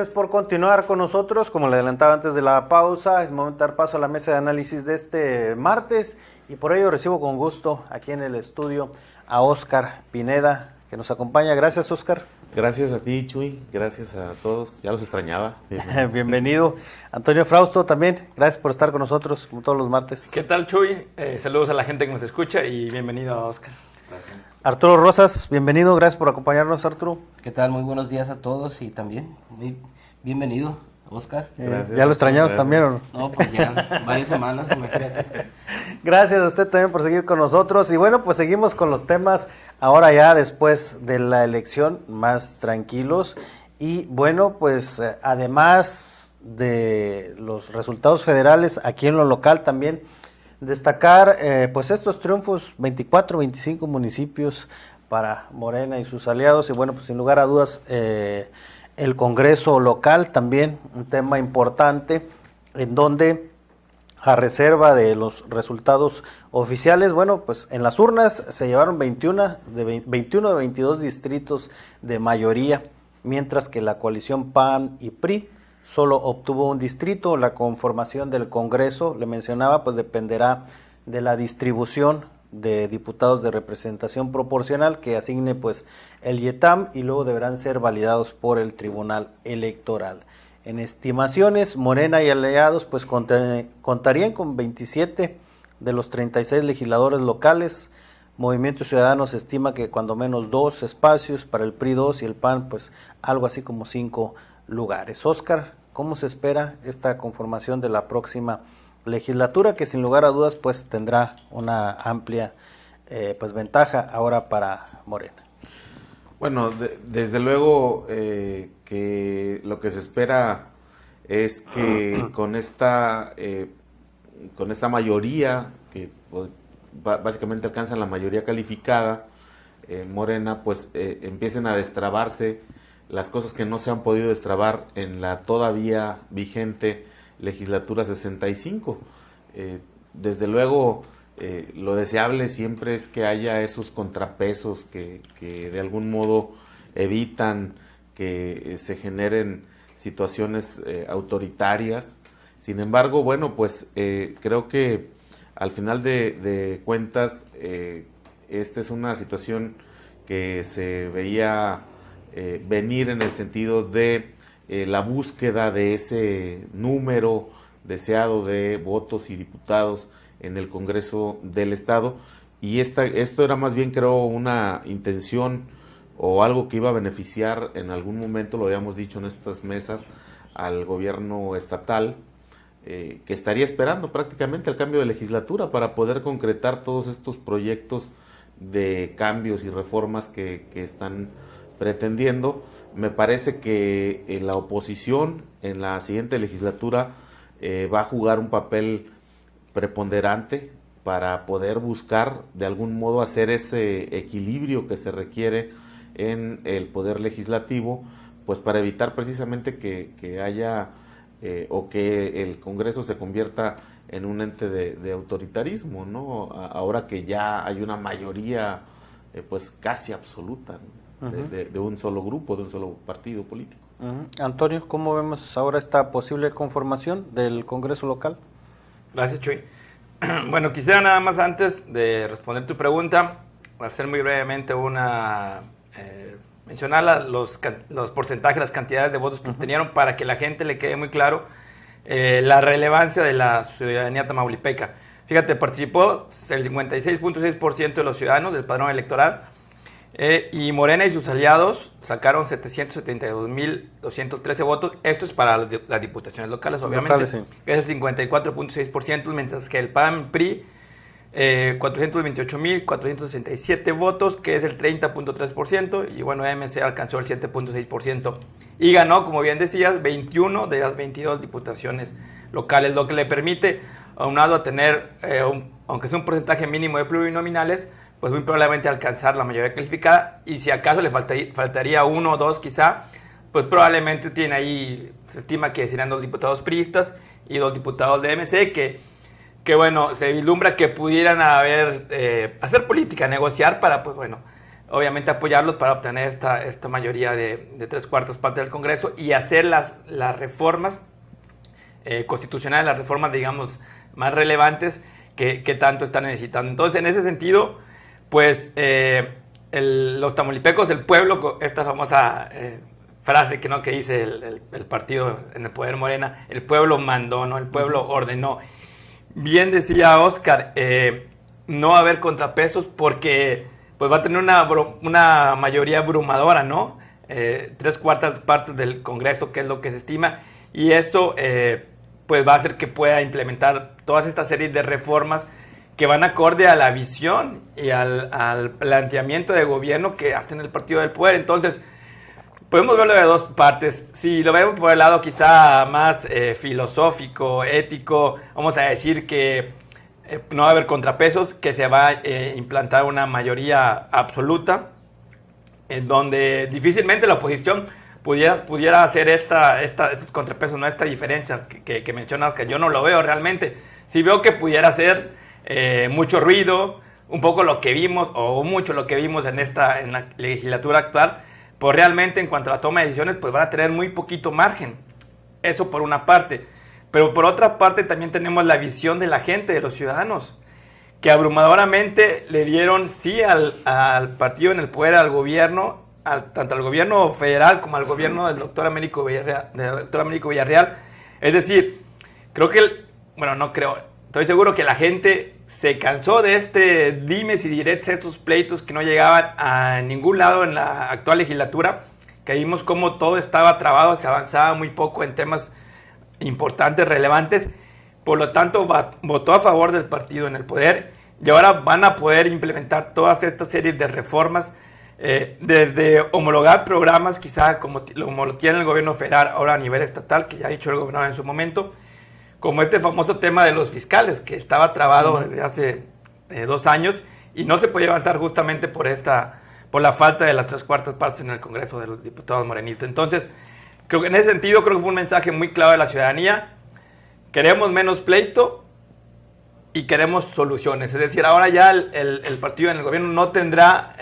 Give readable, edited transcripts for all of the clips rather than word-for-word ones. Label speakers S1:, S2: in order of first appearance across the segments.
S1: gracias por continuar con nosotros. Como le adelantaba antes de la pausa, es momento de dar paso a la mesa de análisis de este martes y por ello recibo con gusto aquí en el estudio a Óscar Pineda, que nos acompaña. Gracias, Óscar.
S2: Gracias a ti, Chuy. Gracias a todos. Ya los extrañaba.
S1: Bienvenido. Antonio Frausto también. Gracias por estar con nosotros, como todos los martes.
S3: ¿Qué tal, Chuy? Saludos a la gente que nos escucha y bienvenido a Óscar.
S4: Gracias.
S1: Arturo Rosas, bienvenido. Gracias por acompañarnos, Arturo.
S4: ¿Qué tal? Muy buenos días a todos y también bienvenido, Óscar.
S1: ¿Ya lo extrañamos también o no?
S4: No, pues ya varias semanas, imagínate.
S1: Gracias a usted también por seguir con nosotros. Y bueno, pues seguimos con los temas ahora ya después de la elección, más tranquilos. Y bueno, pues además de los resultados federales, aquí en lo local también destacar pues estos triunfos, 24, 25 municipios para Morena y sus aliados. Y bueno, pues sin lugar a dudas, el Congreso local también, un tema importante, en donde a reserva de los resultados oficiales, bueno, pues en las urnas se llevaron 21 de 22 distritos de mayoría, mientras que la coalición PAN y PRI solo obtuvo un distrito. La conformación del Congreso, le mencionaba, pues dependerá de la distribución de diputados de representación proporcional que asigne pues el IETAM y luego deberán ser validados por el Tribunal Electoral. En estimaciones, Morena y aliados pues contarían con 27 de los 36 legisladores locales. Movimiento Ciudadano se estima que cuando menos 2 espacios, para el PRI 2 y el PAN pues algo así como 5 lugares. Óscar, ¿cómo se espera esta conformación de la próxima legislatura, que sin lugar a dudas pues tendrá una amplia pues ventaja ahora para Morena?
S2: Bueno, desde luego que lo que se espera es que con esta mayoría, que básicamente alcanzan la mayoría calificada, Morena, pues empiecen a destrabarse las cosas que no se han podido destrabar en la todavía vigente legislatura 65. Desde luego, lo deseable siempre es que haya esos contrapesos que de algún modo evitan que se generen situaciones autoritarias. Sin embargo, bueno, pues creo que al final de cuentas esta es una situación que se veía venir en el sentido de la búsqueda de ese número deseado de votos y diputados en el Congreso del Estado, y esto era más bien, creo, una intención o algo que iba a beneficiar en algún momento, lo habíamos dicho en estas mesas, al gobierno estatal, que estaría esperando prácticamente el cambio de legislatura para poder concretar todos estos proyectos de cambios y reformas que están pretendiendo. Me parece que la oposición en la siguiente legislatura va a jugar un papel preponderante para poder buscar de algún modo hacer ese equilibrio que se requiere en el poder legislativo, pues para evitar precisamente que haya o que el Congreso se convierta en un ente de autoritarismo, ¿no? Ahora que ya hay una mayoría pues casi absoluta, ¿no? de un solo grupo, de un solo partido político.
S1: Antonio, ¿cómo vemos ahora esta posible conformación del Congreso local?
S3: Gracias, Chuy. Bueno, quisiera nada más antes de responder tu pregunta, hacer muy brevemente mencionar los porcentajes, las cantidades de votos que obtenieron para que la gente le quede muy claro la relevancia de la ciudadanía tamaulipeca. Fíjate, participó el 56.6% de los ciudadanos del padrón electoral, y Morena y sus aliados sacaron 772.213 votos. Esto es para las diputaciones locales, obviamente.
S1: Sí.
S3: Es el 54.6%, mientras que el PAN-PRI, 428.467 votos, que es el 30.3%, y bueno, MC alcanzó el 7.6%. Y ganó, como bien decías, 21 de las 22 diputaciones locales, lo que le permite, aunado a tener, aunque sea un porcentaje mínimo de plurinominales, pues muy probablemente alcanzar la mayoría calificada, y si acaso le faltaría 1 o 2 quizá, pues probablemente tiene ahí, se estima que serían 2 diputados priistas y 2 diputados de MC, que bueno, se vislumbra que pudieran hacer política, negociar para, pues bueno, obviamente apoyarlos para obtener esta mayoría de 3/4 partes del Congreso y hacer las reformas constitucionales, las reformas, digamos, más relevantes que tanto están necesitando. Entonces, en ese sentido, pues los tamaulipecos, el pueblo, esta famosa frase que dice el partido en el poder Morena, el pueblo mandó, ¿no? El pueblo ordenó. Bien decía Oscar, no va a haber contrapesos porque pues va a tener una mayoría abrumadora, ¿no? 3/4 partes del Congreso, que es lo que se estima, y eso pues va a hacer que pueda implementar todas estas series de reformas que van acorde a la visión y al planteamiento de gobierno que hacen el partido del poder. Entonces, podemos verlo de dos partes. Si lo vemos por el lado quizá más filosófico, ético, vamos a decir que no va a haber contrapesos, que se va a implantar una mayoría absoluta, en donde difícilmente la oposición pudiera hacer estos contrapesos, no esta diferencia que mencionas, que yo no lo veo realmente. Sí veo que pudiera ser mucho ruido, un poco lo que vimos, o mucho lo que vimos en la legislatura actual, pues realmente en cuanto a la toma de decisiones, pues van a tener muy poquito margen. Eso por una parte. Pero por otra parte también tenemos la visión de la gente, de los ciudadanos, que abrumadoramente le dieron sí al partido en el poder, al gobierno, tanto al gobierno federal como al gobierno del doctor Américo Villarreal. Es decir, estoy seguro que la gente se cansó de dimes y diretes, estos pleitos que no llegaban a ningún lado en la actual legislatura, que vimos cómo todo estaba trabado, se avanzaba muy poco en temas importantes, relevantes. Por lo tanto, votó a favor del partido en el poder y ahora van a poder implementar todas estas series de reformas, desde homologar programas, quizá como lo tiene el gobierno federal ahora a nivel estatal, que ya ha dicho el gobernador en su momento, como este famoso tema de los fiscales, que estaba trabado desde hace 2 años y no se podía avanzar justamente por la falta de las 3/4 partes en el Congreso de los diputados morenistas. Entonces, creo que en ese sentido creo que fue un mensaje muy claro de la ciudadanía. Queremos menos pleito y queremos soluciones. Es decir, ahora ya el partido en el gobierno no tendrá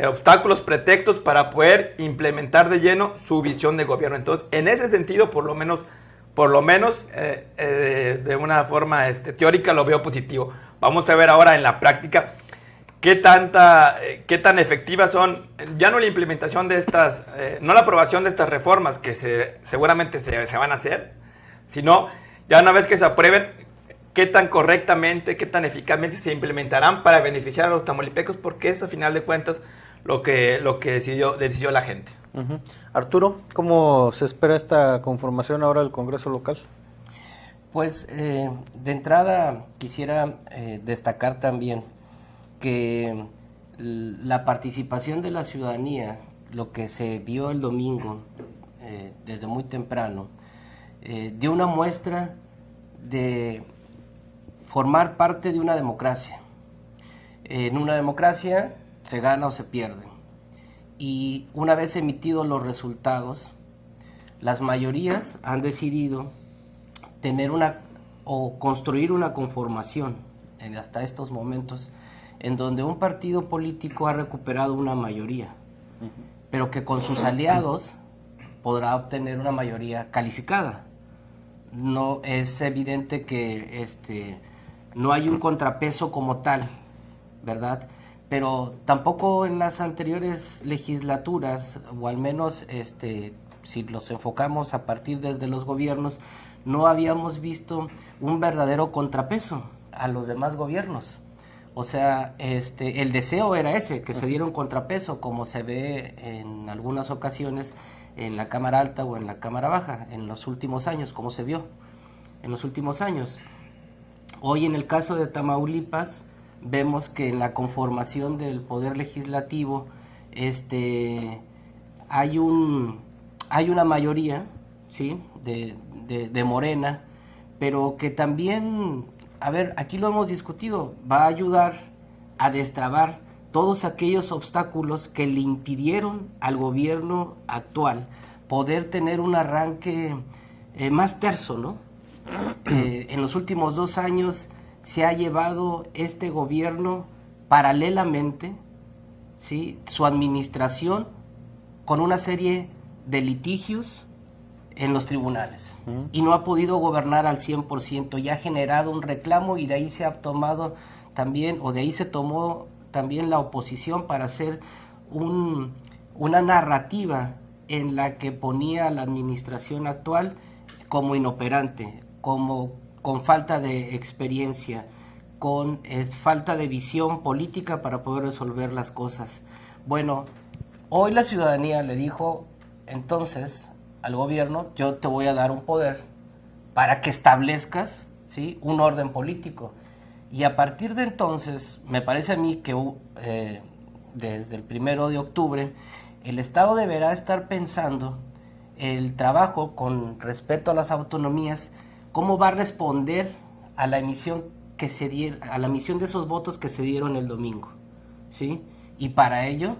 S3: obstáculos, pretextos para poder implementar de lleno su visión de gobierno. Entonces, en ese sentido, por lo menos de una forma teórica lo veo positivo. Vamos a ver ahora en la práctica qué tan efectivas son, ya no la implementación de no la aprobación de estas reformas que seguramente se van a hacer, sino ya una vez que se aprueben, qué tan correctamente, qué tan eficazmente se implementarán para beneficiar a los tamaulipecos, porque es a final de cuentas lo que decidió la gente.
S1: Uh-huh. Arturo, ¿cómo se espera esta conformación ahora del Congreso local?
S4: Pues de entrada quisiera destacar también que la participación de la ciudadanía, lo que se vio el domingo desde muy temprano, dio una muestra de formar parte de una democracia. En una democracia se gana o se pierde. Y una vez emitidos los resultados, las mayorías han decidido tener o construir una conformación hasta estos momentos en donde un partido político ha recuperado una mayoría, pero que con sus aliados podrá obtener una mayoría calificada. No es evidente que no hay un contrapeso como tal, ¿verdad? Pero tampoco en las anteriores legislaturas, o al menos si los enfocamos a partir desde los gobiernos, no habíamos visto un verdadero contrapeso a los demás gobiernos. O sea, el deseo era que se diera un contrapeso, como se ve en algunas ocasiones en la Cámara Alta o en la Cámara Baja, en los últimos años, como se vio en los últimos años. Hoy en el caso de Tamaulipas, vemos que en la conformación del Poder Legislativo hay una mayoría, ¿sí?, de Morena, pero que también, aquí lo hemos discutido, va a ayudar a destrabar todos aquellos obstáculos que le impidieron al gobierno actual poder tener un arranque más terso, ¿no? En los últimos 2 años se ha llevado este gobierno paralelamente, ¿sí?, su administración con una serie de litigios en los tribunales y no ha podido gobernar al 100% y ha generado un reclamo, y de ahí se ha tomado también, o de ahí se tomó también la oposición para hacer una narrativa en la que ponía a la administración actual como inoperante, como con falta de experiencia, con falta de visión política para poder resolver las cosas. Bueno, hoy la ciudadanía le dijo entonces al gobierno: yo te voy a dar un poder para que establezcas, ¿sí?, un orden político. Y a partir de entonces, me parece a mí que desde el 1 de octubre, el Estado deberá estar pensando el trabajo con respecto a las autonomías, cómo va a responder a la emisión a la emisión de esos votos que se dieron el domingo, ¿sí? Y para ello,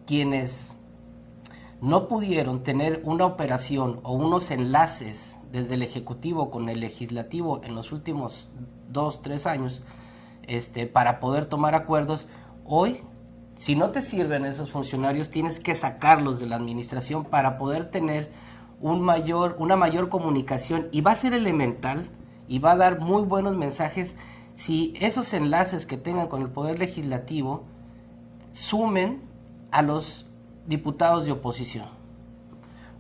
S4: quienes no pudieron tener una operación o unos enlaces desde el Ejecutivo con el Legislativo en los últimos 2-3 años, para poder tomar acuerdos, hoy, si no te sirven esos funcionarios, tienes que sacarlos de la administración para poder tener una mayor comunicación, y va a ser elemental y va a dar muy buenos mensajes si esos enlaces que tengan con el Poder Legislativo sumen a los diputados de oposición.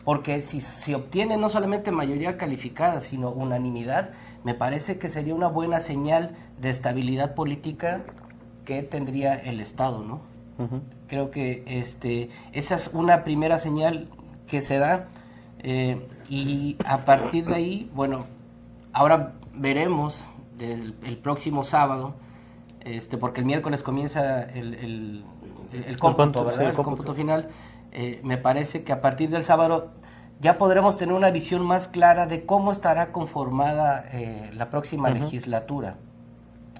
S4: Porque si se obtiene no solamente mayoría calificada, sino unanimidad, me parece que sería una buena señal de estabilidad política que tendría el Estado, ¿no? Uh-huh. Creo que esa es una primera señal que se da, y a partir de ahí, bueno, ahora veremos el próximo sábado, porque el miércoles comienza el cómputo, ¿verdad? Sí, el cómputo final. Me parece que a partir del sábado ya podremos tener una visión más clara de cómo estará conformada la próxima legislatura.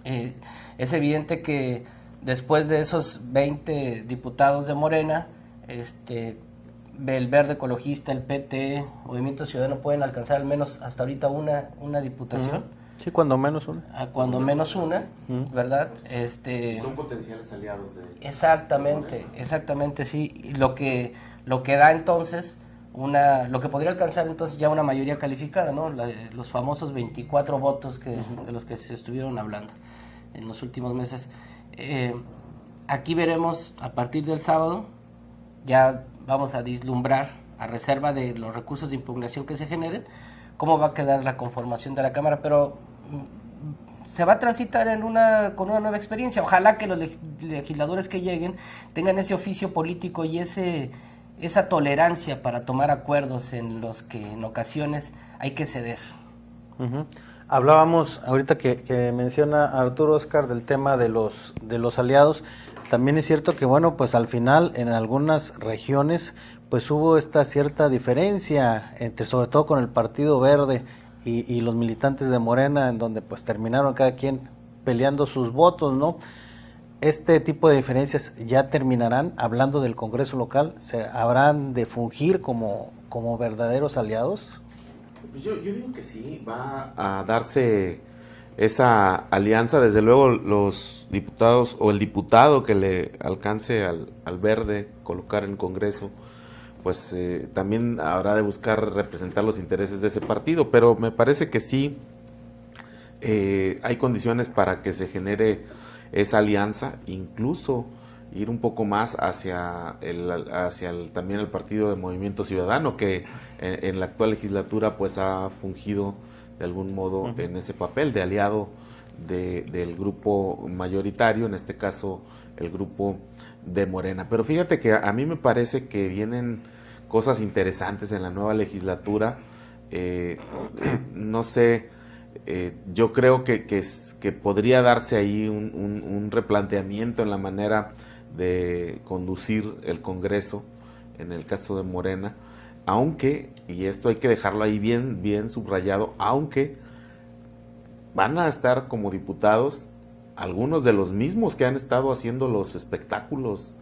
S4: Es evidente que después de esos 20 diputados de Morena, el Verde Ecologista, el PT, Movimiento Ciudadano pueden alcanzar al menos hasta ahorita una diputación.
S1: Sí, cuando menos una.
S4: Cuando menos una, ¿verdad?
S2: Son potenciales aliados de...
S4: Exactamente, sí. Lo que da entonces lo que podría alcanzar entonces ya una mayoría calificada, ¿no? Los famosos 24 votos de los que se estuvieron hablando en los últimos meses. Aquí veremos a partir del sábado, ya vamos a vislumbrar, a reserva de los recursos de impugnación que se generen, cómo va a quedar la conformación de la Cámara, pero se va a transitar con una nueva experiencia. Ojalá que los legisladores que lleguen tengan ese oficio político y esa tolerancia para tomar acuerdos en los que en ocasiones hay que ceder.
S1: Uh-huh. Hablábamos ahorita que menciona Arturo Oscar del tema de los aliados. También es cierto que, bueno, pues al final en algunas regiones pues hubo esta cierta diferencia sobre todo con el Partido Verde y los militantes de Morena, en donde pues terminaron cada quien peleando sus votos, ¿no? Este tipo de diferencias ya terminarán. Hablando del Congreso local, ¿se habrán de fungir como verdaderos aliados?
S2: Pues yo digo que sí, va a darse esa alianza. Desde luego los diputados o el diputado que le alcance al Verde colocar en Congreso, pues también habrá de buscar representar los intereses de ese partido, pero me parece que sí hay condiciones para que se genere esa alianza, incluso ir un poco más hacia también el partido de Movimiento Ciudadano, que en la actual legislatura pues ha fungido de algún modo en ese papel de aliado del grupo mayoritario, en este caso el grupo de Morena. Pero fíjate que a mí me parece que vienen cosas interesantes en la nueva legislatura. No sé, yo creo que podría darse ahí un replanteamiento en la manera de conducir el Congreso, en el caso de Morena, aunque, y esto hay que dejarlo ahí bien subrayado, aunque van a estar como diputados algunos de los mismos que han estado haciendo los espectáculos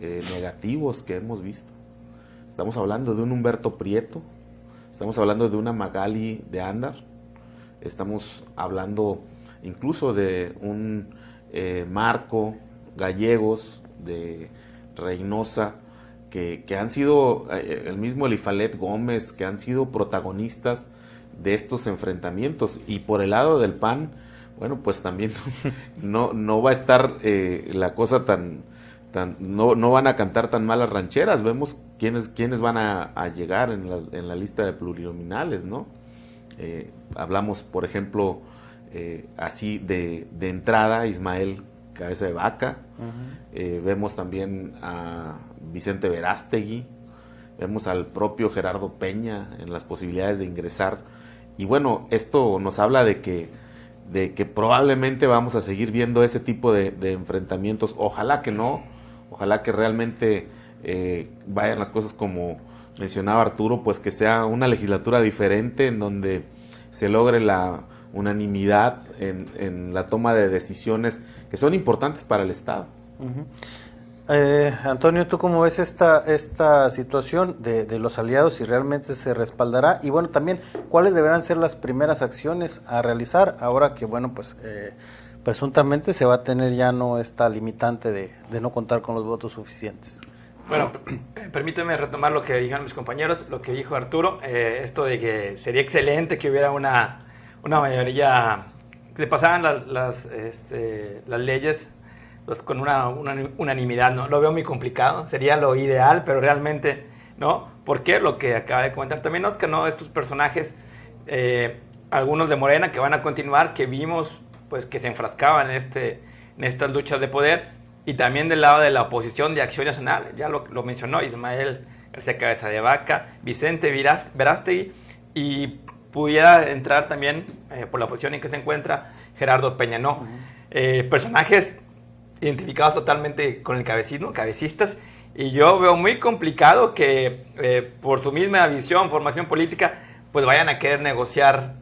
S2: negativos que hemos visto. Estamos hablando de un Humberto Prieto, estamos hablando de una Magali de Andar, estamos hablando incluso de un Marco Gallegos de Reynosa, que han sido, el mismo Elifalet Gómez, que han sido protagonistas de estos enfrentamientos. Y por el lado del PAN, bueno, pues también no va a estar la cosa no van a cantar tan malas rancheras. Vemos quiénes van a llegar en la lista de plurinominales, ¿no? Hablamos, por ejemplo, así de entrada, Ismael Cabeza de Vaca. Vemos también a Vicente Verástegui, vemos al propio Gerardo Peña en las posibilidades de ingresar. Y bueno, esto nos habla de que probablemente vamos a seguir viendo ese tipo de enfrentamientos. Ojalá que no, ojalá que realmente vayan las cosas como mencionaba Arturo, pues que sea una legislatura diferente en donde se logre la unanimidad en la toma de decisiones que son importantes para el Estado.
S1: Antonio, ¿tú cómo ves esta situación de los aliados, si realmente se respaldará? Y bueno, también, ¿cuáles deberán ser las primeras acciones a realizar ahora que, bueno, pues presuntamente se va a tener ya no esta limitante de no contar con los votos suficientes?
S3: Bueno, permíteme retomar lo que dijeron mis compañeros, lo que dijo Arturo, esto de que sería excelente que hubiera una mayoría, que se pasaran las leyes con una unanimidad, ¿no? Lo veo muy complicado, sería lo ideal, pero realmente no. ¿Por qué? Lo que acaba de comentar también Oscar, ¿no? Estos personajes, algunos de Morena que van a continuar, que vimos pues que se enfrascaban en estas luchas de poder, y también del lado de la oposición de Acción Nacional, ya lo mencionó Ismael García Cabeza de Vaca, Vicente Verástegui, y pudiera entrar también por la posición en que se encuentra Gerardo Peña, ¿no? Personajes identificados totalmente con el cabecismo, cabecistas, y yo veo muy complicado que por su misma visión, formación política, pues vayan a querer negociar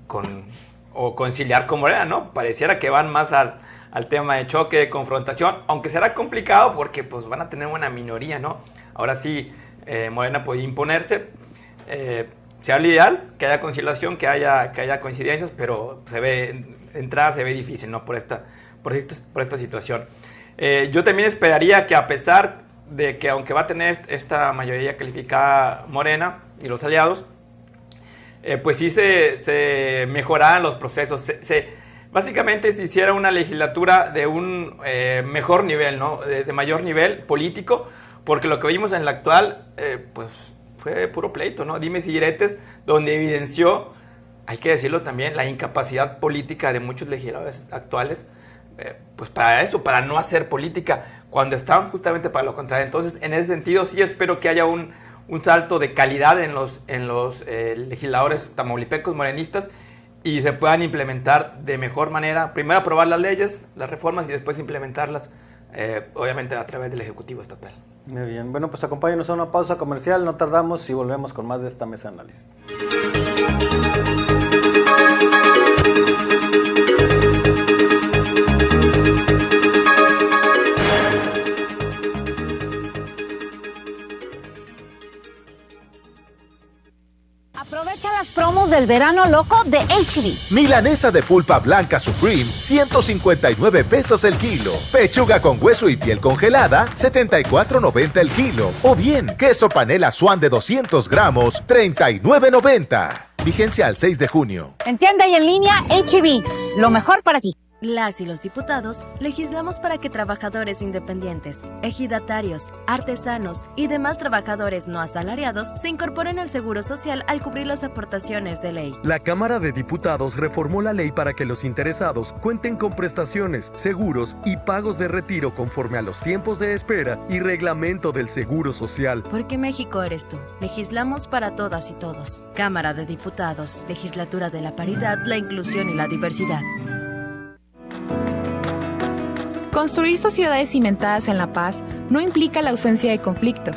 S3: o conciliar con Morena, ¿no? Pareciera que van más al tema de choque, de confrontación, aunque será complicado porque pues van a tener una minoría, ¿no? Ahora sí, Morena puede imponerse, sea lo ideal, que haya conciliación, que haya coincidencias, pero de entrada se ve difícil, ¿no? Por esta situación. Yo también esperaría que, a pesar de que aunque va a tener esta mayoría calificada Morena y los aliados, pues sí se mejoraran los procesos, básicamente se hiciera una legislatura de un mejor nivel, ¿no? De mayor nivel político, porque lo que vimos en la actual, pues fue puro pleito, ¿no? Dimes y diretes, donde evidenció, hay que decirlo también, la incapacidad política de muchos legisladores actuales, pues para no hacer política, cuando estaban justamente para lo contrario. Entonces, en ese sentido, sí espero que haya un salto de calidad en los legisladores tamaulipecos morenistas, y se puedan implementar de mejor manera, primero aprobar las leyes, las reformas, y después implementarlas, obviamente a través del Ejecutivo Estatal.
S1: Muy bien, bueno, pues acompáñenos a una pausa comercial, no tardamos y volvemos con más de esta mesa de análisis.
S5: Aprovecha las promos del verano loco de H-E-B.
S6: Milanesa de pulpa blanca Supreme, 159 pesos el kilo. Pechuga con hueso y piel congelada, 74.90 el kilo. O bien, queso panela Swan de 200 gramos, 39.90. Vigencia al 6 de junio.
S5: En tienda y en línea, H-E-B. Lo mejor para ti.
S7: Las y los diputados legislamos para que trabajadores independientes, ejidatarios, artesanos y demás trabajadores no asalariados se incorporen al Seguro Social al cubrir las aportaciones de ley.
S8: La Cámara de Diputados reformó la ley para que los interesados cuenten con prestaciones, seguros y pagos de retiro conforme a los tiempos de espera y reglamento del Seguro Social.
S7: Porque México eres tú. Legislamos para todas y todos. Cámara de Diputados, Legislatura de la Paridad, la Inclusión y la Diversidad.
S9: Construir sociedades cimentadas en la paz no implica la ausencia de conflicto.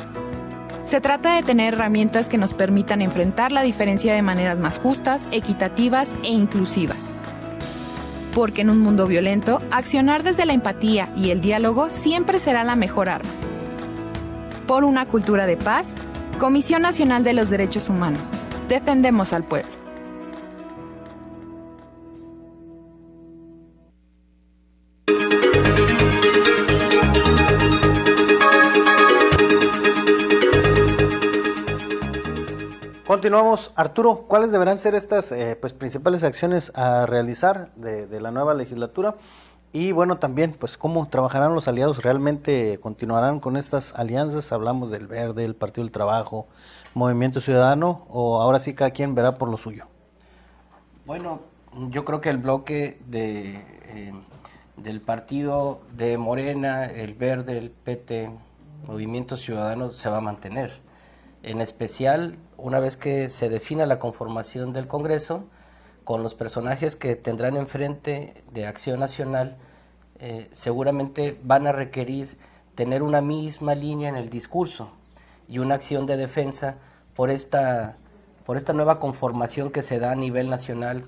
S9: Se trata de tener herramientas que nos permitan enfrentar la diferencia de maneras más justas, equitativas e inclusivas. Porque en un mundo violento, accionar desde la empatía y el diálogo siempre será la mejor arma. Por una cultura de paz, Comisión Nacional de los Derechos Humanos. Defendemos al pueblo.
S1: Continuamos. Arturo, ¿cuáles deberán ser estas pues principales acciones a realizar de la nueva legislatura? Y bueno, también, pues, ¿cómo trabajarán los aliados? ¿Realmente continuarán con estas alianzas? Hablamos del Verde, el Partido del Trabajo, Movimiento Ciudadano, o ahora sí cada quien verá por lo suyo.
S4: Bueno, yo creo que el bloque del partido de Morena, el Verde, el PT, Movimiento Ciudadano se va a mantener. En especial, una vez que se defina la conformación del Congreso, con los personajes que tendrán enfrente de Acción Nacional, seguramente van a requerir tener una misma línea en el discurso y una acción de defensa por esta nueva conformación que se da a nivel nacional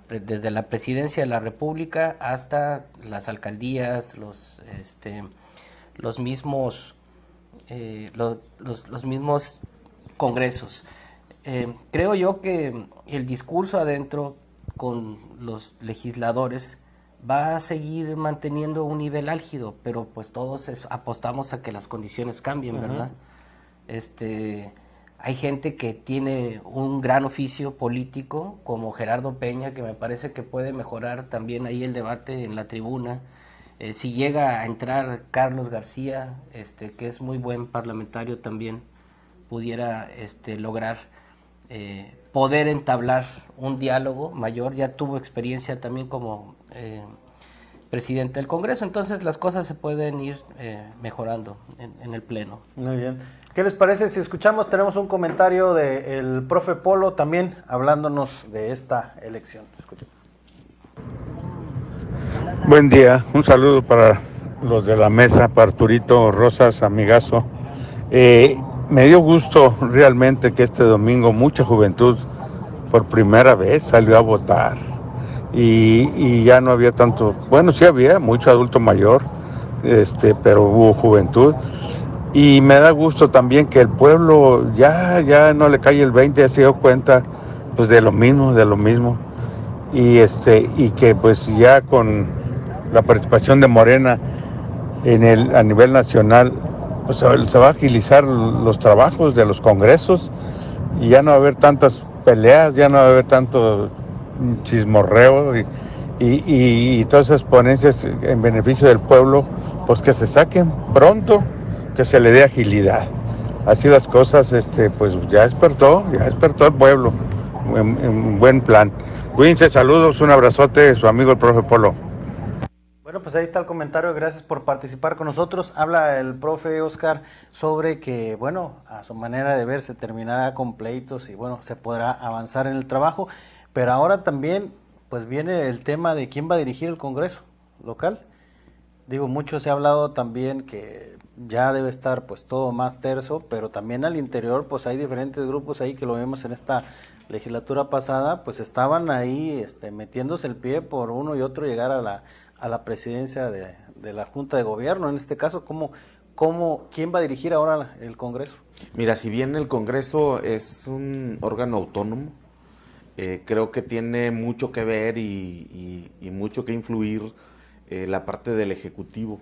S4: desde la presidencia de la República hasta las alcaldías, los mismos congresos. Creo yo que el discurso adentro con los legisladores va a seguir manteniendo un nivel álgido, pero pues todos apostamos a que las condiciones cambien, ¿verdad? Hay gente que tiene un gran oficio político, como Gerardo Peña, que me parece que puede mejorar también ahí el debate en la tribuna. Si llega a entrar Carlos García, que es muy buen parlamentario también, pudiera lograr poder entablar un diálogo mayor. Ya tuvo experiencia también como presidente del Congreso, entonces las cosas se pueden ir mejorando en el Pleno.
S1: Muy bien. ¿Qué les parece si escuchamos? Tenemos un comentario del profe Polo también hablándonos de esta elección. Escuchemos.
S10: Buen día, un saludo para los de la mesa, para Arturito Rosas, amigazo. Me dio gusto realmente que este domingo mucha juventud por primera vez salió a votar y ya no había tanto, bueno, sí había mucho adulto mayor, pero hubo juventud. Y me da gusto también que el pueblo ya no le cae el 20, ya se dio cuenta pues de lo mismo. Y que pues ya con la participación de Morena a nivel nacional, pues se va a agilizar los trabajos de los congresos y ya no va a haber tantas peleas, ya no va a haber tanto chismorreo y todas esas ponencias en beneficio del pueblo, pues que se saquen pronto, que se le dé agilidad. Así las cosas, pues ya despertó el pueblo en buen plan. Cuídense, saludos, un abrazote, su amigo el profe Polo.
S1: Bueno, pues ahí está el comentario, gracias por participar con nosotros. Habla el profe Oscar sobre que, bueno, a su manera de ver se terminará con pleitos y bueno, se podrá avanzar en el trabajo, pero ahora también pues viene el tema de quién va a dirigir el Congreso local. Digo, mucho se ha hablado también que ya debe estar pues todo más terso, pero también al interior pues hay diferentes grupos ahí que lo vemos en esta legislatura pasada, pues estaban ahí metiéndose el pie por uno y otro llegar a la presidencia de la Junta de Gobierno. En este caso, ¿quién va a dirigir ahora el Congreso?
S2: Mira, si bien el Congreso es un órgano autónomo, creo que tiene mucho que ver y mucho que influir la parte del Ejecutivo,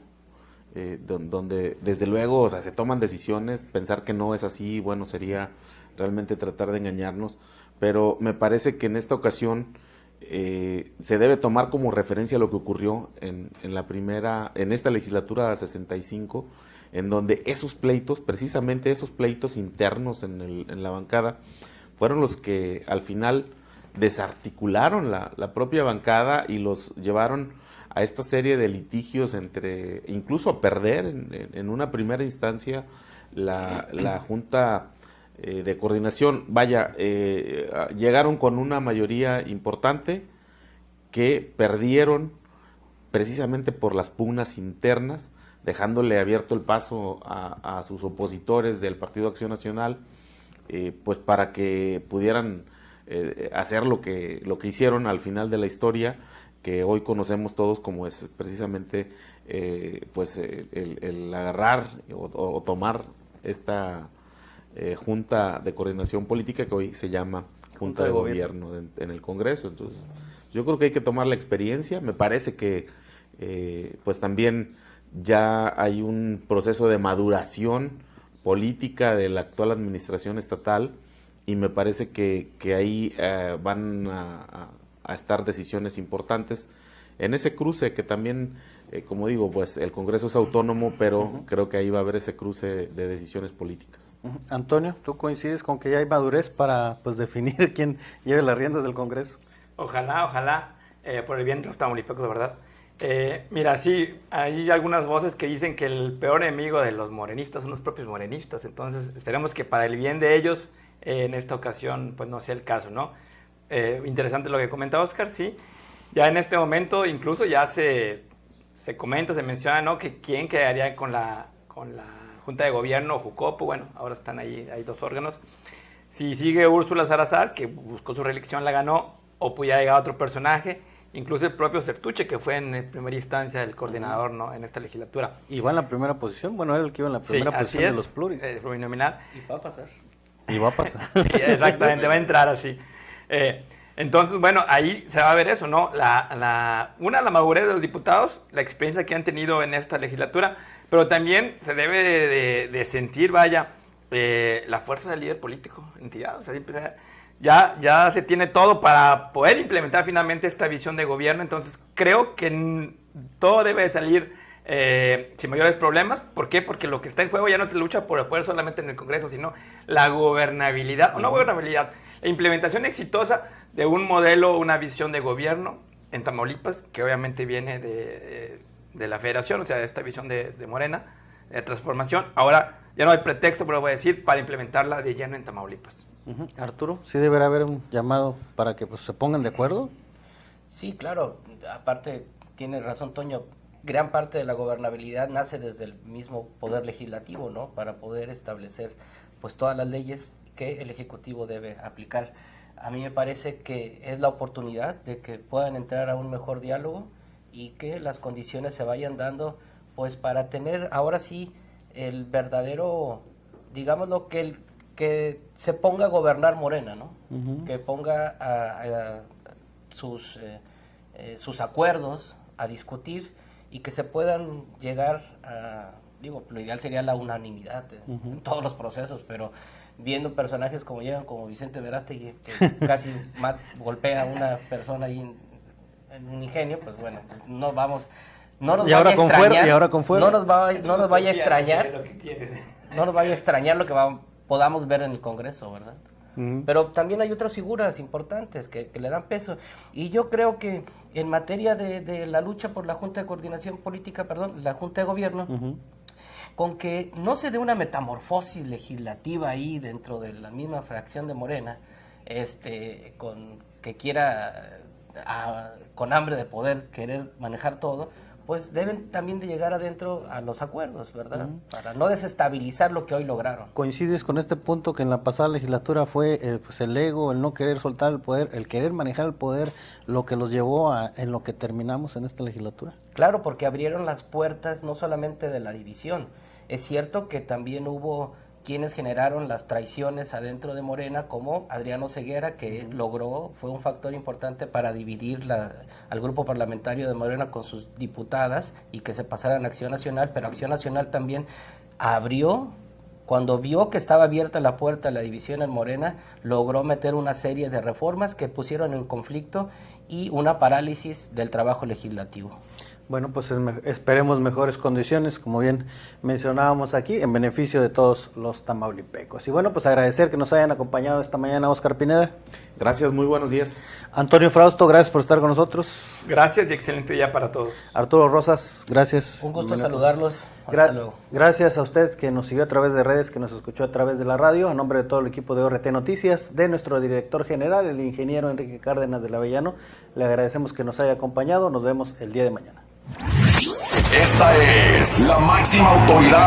S2: donde desde luego, o sea, se toman decisiones. Pensar que no es así, bueno, sería realmente tratar de engañarnos, pero me parece que en esta ocasión se debe tomar como referencia lo que ocurrió en esta legislatura 65, en donde esos pleitos, precisamente esos pleitos internos en la bancada, fueron los que al final desarticularon la propia bancada y los llevaron a esta serie de litigios incluso a perder en una primera instancia la Junta de Coordinación. Vaya, llegaron con una mayoría importante que perdieron precisamente por las pugnas internas, dejándole abierto el paso a sus opositores del Partido Acción Nacional, pues para que pudieran hacer lo que hicieron al final de la historia, que hoy conocemos todos como es precisamente el agarrar o tomar esta Junta de Coordinación Política, que hoy se llama Junta de Gobierno en el Congreso. Entonces, yo creo que hay que tomar la experiencia. Me parece que pues también ya hay un proceso de maduración política de la actual administración estatal, y me parece que ahí van a estar decisiones importantes en ese cruce que también, como digo, pues el Congreso es autónomo, pero creo que ahí va a haber ese cruce de decisiones políticas.
S1: Antonio, ¿tú coincides con que ya hay madurez para pues definir quién lleve las riendas del Congreso?
S3: Ojalá, por el bien de los tamaulipecos, de verdad. Mira, sí, hay algunas voces que dicen que el peor enemigo de los morenistas son los propios morenistas, entonces esperemos que para el bien de ellos, en esta ocasión, pues no sea el caso, ¿no? Interesante lo que comenta Oscar, sí. Ya en este momento incluso ya se comenta, se menciona, ¿no?, que quién quedaría con la Junta de Gobierno o Jucopo. Bueno, ahora están ahí, hay 2 órganos. Si sigue Úrsula Salazar, que buscó su reelección, la ganó, o pues ya llega otro personaje, incluso el propio Certuche, que fue en primera instancia el coordinador, ¿no?, en esta legislatura.
S1: Y va en la primera posición, bueno, era el que iba en la primera posición de los pluris.
S3: Plurinominal.
S4: Y va a pasar.
S1: Y va a pasar.
S3: Sí, exactamente, va a entrar así. Entonces, bueno, ahí se va a ver eso, ¿no? La madurez de los diputados, la experiencia que han tenido en esta legislatura, pero también se debe de sentir, la fuerza del líder político, entidad. O sea, ya se tiene todo para poder implementar finalmente esta visión de gobierno, entonces creo que todo debe de salir sin mayores problemas. ¿Por qué? Porque lo que está en juego ya no se lucha por el poder solamente en el Congreso, sino la gobernabilidad, o no gobernabilidad, la implementación exitosa de un modelo, una visión de gobierno en Tamaulipas, que obviamente viene de la Federación, o sea, de esta visión de Morena, de transformación. Ahora ya no hay pretexto, pero lo voy a decir, para implementarla de lleno en Tamaulipas.
S1: Arturo, ¿sí deberá haber un llamado para que pues, se pongan de acuerdo?
S4: Sí, claro. Aparte, tiene razón Toño, gran parte de la gobernabilidad nace desde el mismo poder legislativo, ¿no? Para poder establecer pues todas las leyes que el Ejecutivo debe aplicar. A mí me parece que es la oportunidad de que puedan entrar a un mejor diálogo y que las condiciones se vayan dando pues para tener ahora sí el verdadero, digámoslo, que se ponga a gobernar Morena, ¿no? Que ponga a sus acuerdos a discutir y que se puedan llegar a, lo ideal sería la unanimidad en todos los procesos, pero viendo personajes como llegan, como Vicente Verástegui, que casi golpea a una persona ahí en un ingenio, pues bueno, no nos vaya a extrañar lo que podamos ver en el Congreso, ¿verdad? Pero también hay otras figuras importantes que le dan peso, y yo creo que en materia de la lucha por la Junta de Coordinación Política, la Junta de Gobierno, con que no se dé una metamorfosis legislativa ahí dentro de la misma fracción de Morena, con que quiera, con hambre de poder querer manejar todo, pues deben también de llegar adentro a los acuerdos, ¿verdad? Para no desestabilizar lo que hoy lograron.
S1: ¿Coincides con este punto que en la pasada legislatura fue pues el ego, el no querer soltar el poder, el querer manejar el poder, lo que los llevó en lo que terminamos en esta legislatura?
S4: Claro, porque abrieron las puertas no solamente de la división. Es cierto que también hubo quienes generaron las traiciones adentro de Morena, como Adriano Ceguera, que fue un factor importante para dividir al grupo parlamentario de Morena con sus diputadas y que se pasaran a Acción Nacional, pero Acción Nacional también abrió, cuando vio que estaba abierta la puerta a la división en Morena, logró meter una serie de reformas que pusieron en conflicto y una parálisis del trabajo legislativo.
S1: Bueno, pues esperemos mejores condiciones, como bien mencionábamos aquí, en beneficio de todos los tamaulipecos. Y bueno, pues agradecer que nos hayan acompañado esta mañana, Oscar Pineda.
S2: Gracias, muy buenos días.
S1: Antonio Frausto, gracias por estar con nosotros.
S3: Gracias y excelente día para todos.
S1: Arturo Rosas, gracias.
S4: Un gusto saludarlos. Hasta luego.
S1: Gracias a usted que nos siguió a través de redes, que nos escuchó a través de la radio. A nombre de todo el equipo de ORT Noticias, de nuestro director general, el ingeniero Enrique Cárdenas del Avellano, le agradecemos que nos haya acompañado. Nos vemos el día de mañana.
S11: Esta es la máxima autoridad